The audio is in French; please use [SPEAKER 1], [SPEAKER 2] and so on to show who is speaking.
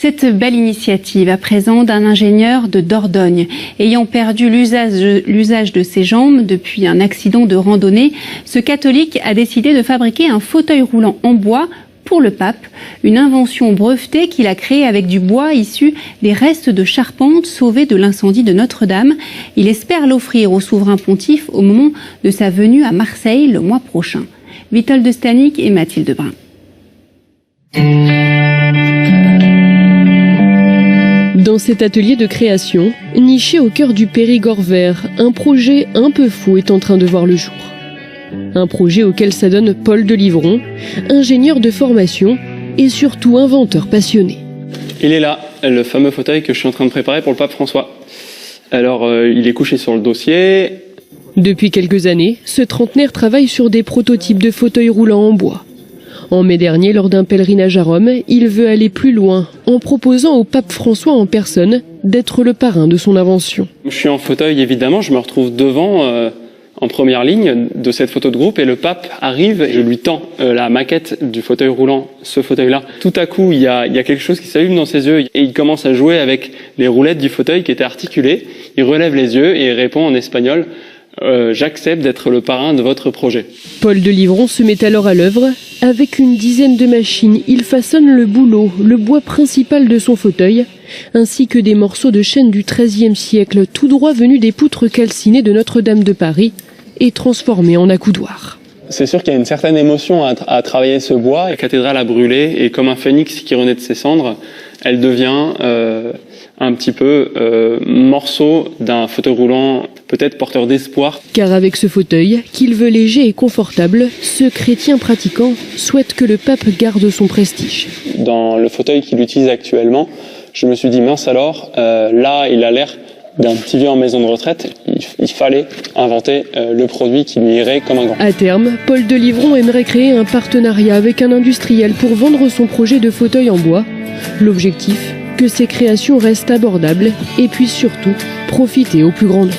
[SPEAKER 1] Cette belle initiative à présent d'un ingénieur de Dordogne. Ayant perdu l'usage de ses jambes depuis un accident de randonnée, ce catholique a décidé de fabriquer un fauteuil roulant en bois pour le pape, une invention brevetée qu'il a créée avec du bois issu des restes de charpente sauvés de l'incendie de Notre-Dame. Il espère l'offrir au souverain pontife au moment de sa venue à Marseille le mois prochain. Witold Stanik et Mathilde Brun.
[SPEAKER 2] Dans cet atelier de création, niché au cœur du Périgord vert, un projet un peu fou est en train de voir le jour. Un projet auquel s'adonne Paul Delivron, ingénieur de formation et surtout inventeur passionné.
[SPEAKER 3] Il est là, le fameux fauteuil que je suis en train de préparer pour le pape François. Alors, il est couché sur le dossier.
[SPEAKER 2] Depuis quelques années, ce trentenaire travaille sur des prototypes de fauteuils roulants en bois. En mai dernier, lors d'un pèlerinage à Rome, il veut aller plus loin en proposant au pape François en personne d'être le parrain de son invention.
[SPEAKER 3] Je suis en fauteuil, évidemment, je me retrouve devant, en première ligne de cette photo de groupe, et le pape arrive, et je lui tends la maquette du fauteuil roulant, ce fauteuil-là. Tout à coup, il y a quelque chose qui s'allume dans ses yeux, et il commence à jouer avec les roulettes du fauteuil qui étaient articulées. Il relève les yeux et il répond en espagnol « J'accepte d'être le parrain de votre projet ».
[SPEAKER 2] Paul Delivron se met alors à l'œuvre. Avec une dizaine de machines, il façonne le bouleau, le bois principal de son fauteuil, ainsi que des morceaux de chêne du XIIIe siècle, tout droit venus des poutres calcinées de Notre-Dame de Paris et transformés en accoudoirs.
[SPEAKER 3] C'est sûr qu'il y a une certaine émotion à travailler ce bois. La cathédrale a brûlé et comme un phénix qui renaît de ses cendres, elle devient un petit peu morceau d'un fauteuil roulant, peut-être porteur d'espoir.
[SPEAKER 2] Car avec ce fauteuil, qu'il veut léger et confortable, ce chrétien pratiquant souhaite que le pape garde son prestige.
[SPEAKER 3] Dans le fauteuil qu'il utilise actuellement, je me suis dit mince alors, là il a l'air d'un petit vieux en maison de retraite, il fallait inventer le produit qui lui irait comme un gant.
[SPEAKER 2] À terme, Paul Delivron aimerait créer un partenariat avec un industriel pour vendre son projet de fauteuil en bois. L'objectif, que ses créations restent abordables et puissent surtout profiter au plus grand nombre.